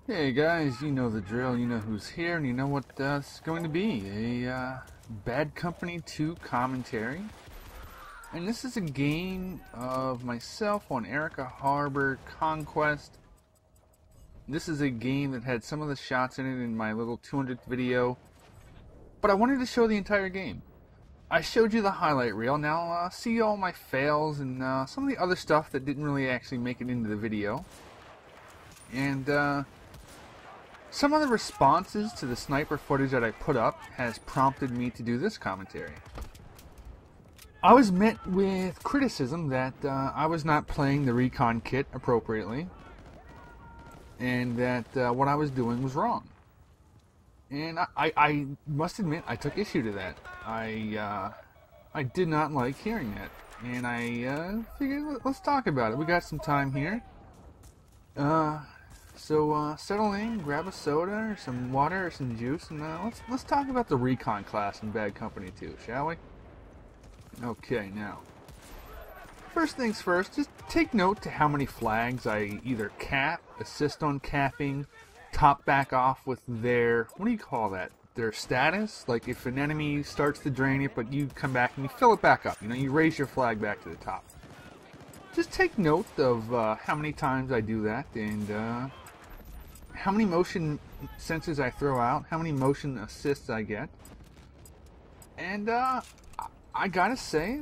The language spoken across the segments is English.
Hey guys, you know the drill, you know who's here, and you know what it's going to be. A Bad Company 2 commentary. And this is a game of myself on Erica Harbor Conquest. This is a game that had some of the shots in it in my little 200th video. But I wanted to show the entire game. I showed you the highlight reel, now see all my fails and some of the other stuff that didn't really actually make it into the video. And some of the responses to the sniper footage that I put up has prompted me to do this commentary. I was met with criticism that I was not playing the Recon kit appropriately, and that what I was doing was wrong. And I must admit, I took issue to that. I did not like hearing that, and I figured let's talk about it. We got some time here. So settle in, grab a soda or some water or some juice, and let's talk about the Recon class in Bad Company 2, shall we? Okay, now, first things first, just take note to how many flags I either cap, assist on capping, top back off with their, what do you call that? Their status? Like if an enemy starts to drain it, but you come back and you fill it back up, you know, you raise your flag back to the top. Just take note of how many times I do that, and how many motion sensors I throw out, how many motion assists I get. And I gotta say,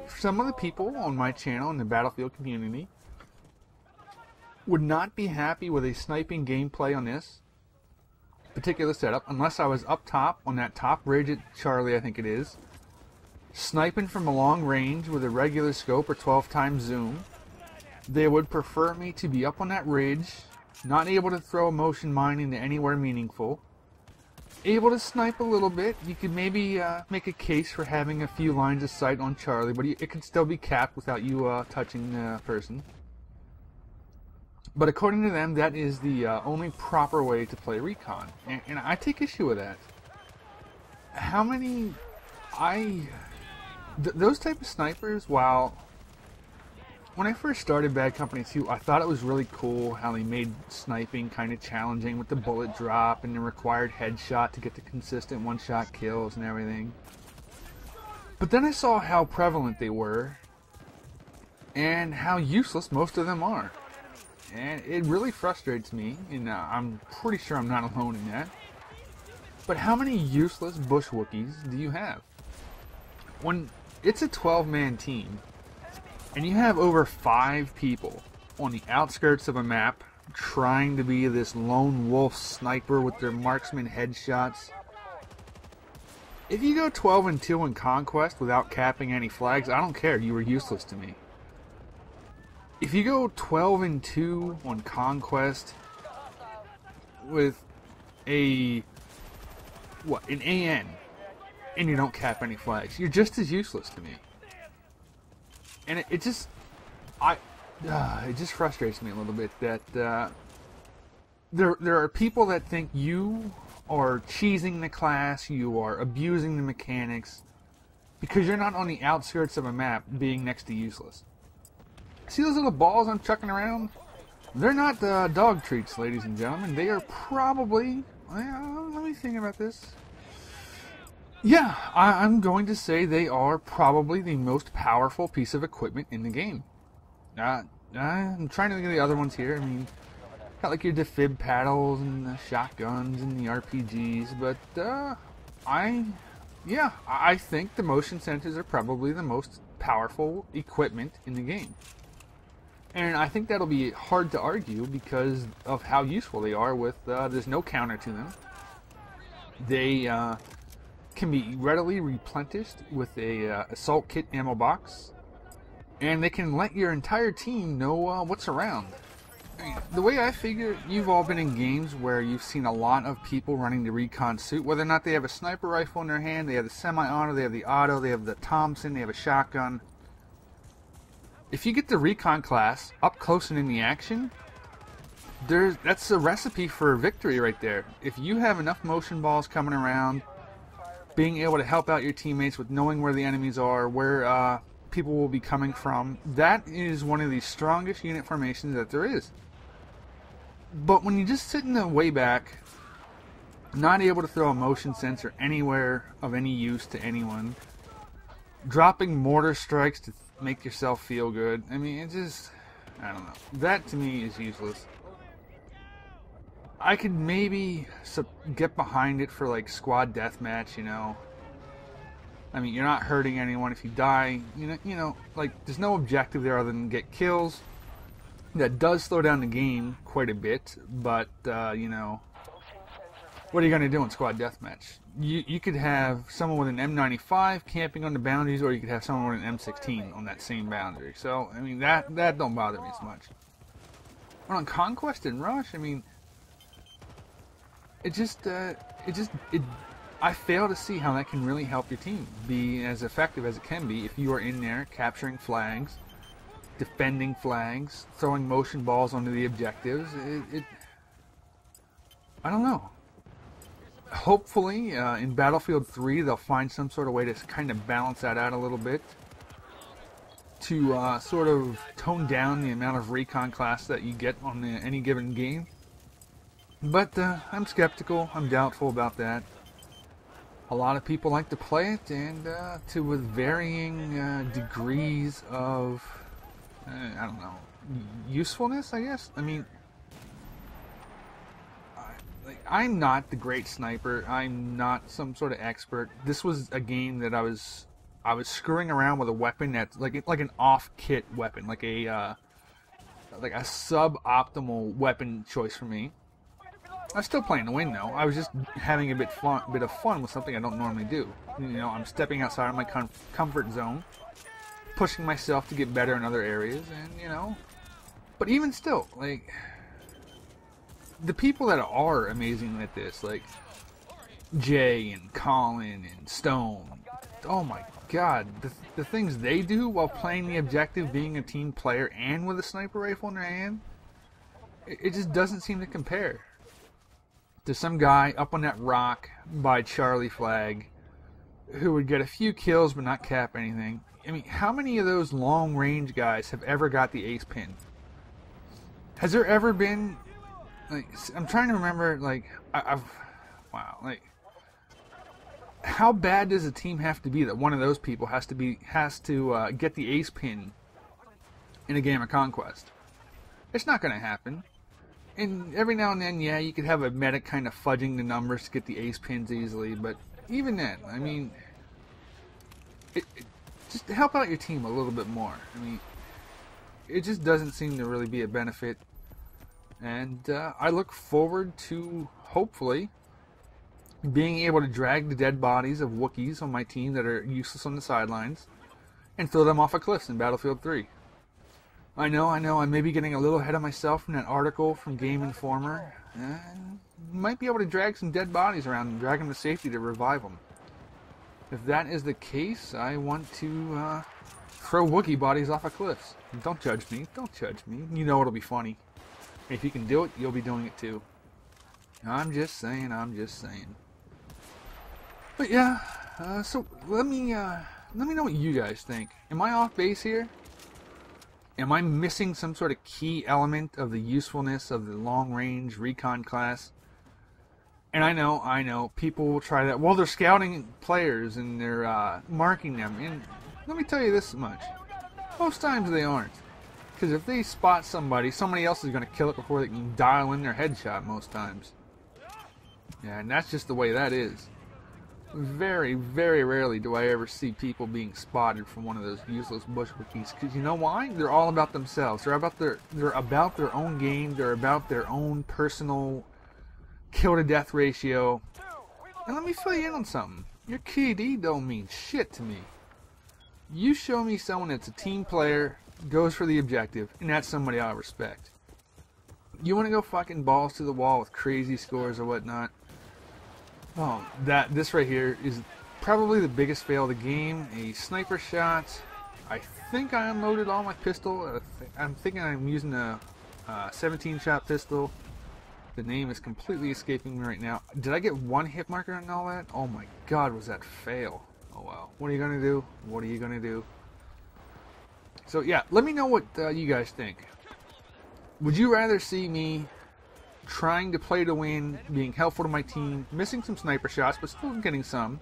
some of the people on my channel in the Battlefield community would not be happy with a sniping gameplay on this particular setup unless I was up top on that top ridge at Charlie, I think it is, sniping from a long range with a regular scope or 12 times zoom. They would prefer me to be up on that ridge, not able to throw a motion mine into anywhere meaningful, able to snipe a little bit. You could maybe make a case for having a few lines of sight on Charlie, but it could still be capped without you touching the person. But according to them, that is the only proper way to play Recon, and I take issue with that. How many... those type of snipers, while when I first started Bad Company 2, I thought it was really cool how they made sniping kind of challenging with the bullet drop and the required headshot to get the consistent one-shot kills and everything. But then I saw how prevalent they were and how useless most of them are. And it really frustrates me, and I'm pretty sure I'm not alone in that. But how many useless bush Wookiees do you have? When it's a 12-man team, and you have over 5 people on the outskirts of a map trying to be this lone wolf sniper with their marksman headshots. If you go 12-2 in Conquest without capping any flags, I don't care, you were useless to me. If you go 12-2 on Conquest with an AN and you don't cap any flags, you're just as useless to me. And it just frustrates me a little bit that there are people that think you are cheesing the class, you are abusing the mechanics, because you're not on the outskirts of a map being next to useless. See those little balls I'm chucking around? They're not dog treats, ladies and gentlemen. They are probably... let me think about this. Yeah, I'm going to say they are probably the most powerful piece of equipment in the game. I'm trying to think of the other ones here. I mean, got like your defib paddles and the shotguns and the RPGs, but I think the motion sensors are probably the most powerful equipment in the game. And I think that'll be hard to argue because of how useful they are with, there's no counter to them. They can be readily replenished with a assault kit ammo box, and they can let your entire team know what's around. I mean, the way I figure, you've all been in games where you've seen a lot of people running the Recon suit, whether or not they have a sniper rifle in their hand, they have the semi-auto, they have the auto, they have the Thompson, they have a shotgun. If you get the Recon class up close and in the action, that's a recipe for victory right there. If you have enough motion balls coming around, being able to help out your teammates with knowing where the enemies are, where people will be coming from, that is one of the strongest unit formations that there is. But when you just sit in the way back, not able to throw a motion sensor anywhere of any use to anyone, dropping mortar strikes to make yourself feel good, I mean, it just, I don't know. That to me is useless. I could maybe get behind it for like squad deathmatch, you know. I mean, you're not hurting anyone if you die. You know, like there's no objective there other than get kills. That does slow down the game quite a bit, but you know, what are you going to do in squad deathmatch? You could have someone with an M95 camping on the boundaries, or you could have someone with an M16 on that same boundary. So I mean, that don't bother me as much. But on Conquest and Rush, I mean, I fail to see how that can really help your team be as effective as it can be if you are in there capturing flags, defending flags, throwing motion balls onto the objectives. I don't know. Hopefully, in Battlefield 3, they'll find some sort of way to kind of balance that out a little bit, to sort of tone down the amount of Recon class that you get on any given game. But I'm skeptical. I'm doubtful about that. A lot of people like to play it, and with varying degrees of, I don't know, usefulness, I guess. I mean, I'm not the great sniper. I'm not some sort of expert. This was a game that I was screwing around with a weapon that's like an off-kit weapon, like a suboptimal weapon choice for me. I was still playing to win, though. I was just having a bit of fun with something I don't normally do. You know, I'm stepping outside of my comfort zone, pushing myself to get better in other areas, and, you know. But even still, like, the people that are amazing at this, like Jay and Colin and Stone, oh my god, the things they do while playing the objective, being a team player, and with a sniper rifle in their hand, it just doesn't seem to compare to some guy up on that rock by Charlie flag who would get a few kills but not cap anything. I mean, how many of those long range guys have ever got the ace pin? Has there ever been, like, I'm trying to remember, like, wow, like, how bad does a team have to be that one of those people has to get the ace pin in a game of Conquest? It's not going to happen. And every now and then, yeah, you could have a medic kind of fudging the numbers to get the ace pins easily, but even then, I mean, just help out your team a little bit more. I mean, it just doesn't seem to really be a benefit. And I look forward to, hopefully, being able to drag the dead bodies of Wookiees on my team that are useless on the sidelines and throw them off of cliffs in Battlefield 3. I know, I may be getting a little ahead of myself from that article from Game Informer. Might be able to drag some dead bodies around and drag them to safety to revive them. If that is the case, I want to throw Wookiee bodies off of cliffs. Don't judge me, don't judge me. You know it'll be funny. If you can do it, you'll be doing it too. I'm just saying. But yeah, so let me know what you guys think. Am I off base here? Am I missing some sort of key element of the usefulness of the long-range Recon class? And I know, people will try that. Well, they're scouting players and they're marking them. And let me tell you this much. Most times they aren't. Because if they spot somebody else is going to kill it before they can dial in their headshot most times. Yeah, and that's just the way that is. Very, very rarely do I ever see people being spotted from one of those useless bush Wookiees. Because you know why? They're all about themselves. They're about their own game. They're about their own personal kill-to-death ratio. And let me fill you in on something. Your KD don't mean shit to me. You show me someone that's a team player, goes for the objective, and that's somebody I respect. You want to go fucking balls to the wall with crazy scores or whatnot? Oh, this right here is probably the biggest fail of the game. A sniper shot. I think I unloaded all my pistol. I'm thinking I'm using a 17-shot pistol. The name is completely escaping me right now. Did I get one hit marker and all that? Oh my god, was that fail. Oh well. What are you going to do? What are you going to do? So yeah, let me know what you guys think. Would you rather see me trying to play to win, being helpful to my team, missing some sniper shots, but still getting some.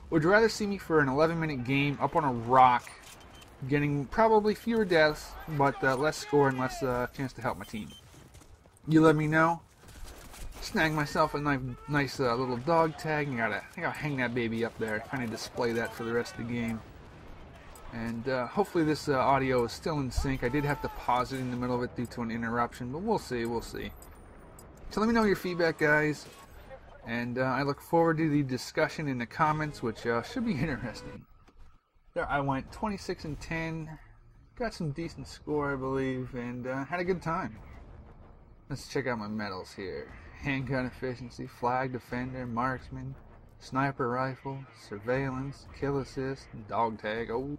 Would you rather see me for an 11-minute game up on a rock, getting probably fewer deaths, but less score and less chance to help my team? You let me know. Snag myself a nice little dog tag, and I think I'll hang that baby up there, kind of display that for the rest of the game. And hopefully this audio is still in sync. I did have to pause it in the middle of it due to an interruption, but we'll see. So let me know your feedback, guys. And I look forward to the discussion in the comments, which should be interesting. There I went 26 and 10. Got some decent score, I believe, and had a good time. Let's check out my medals here. Handgun efficiency, flag defender, marksman, sniper rifle, surveillance, kill assist, dog tag. Oh.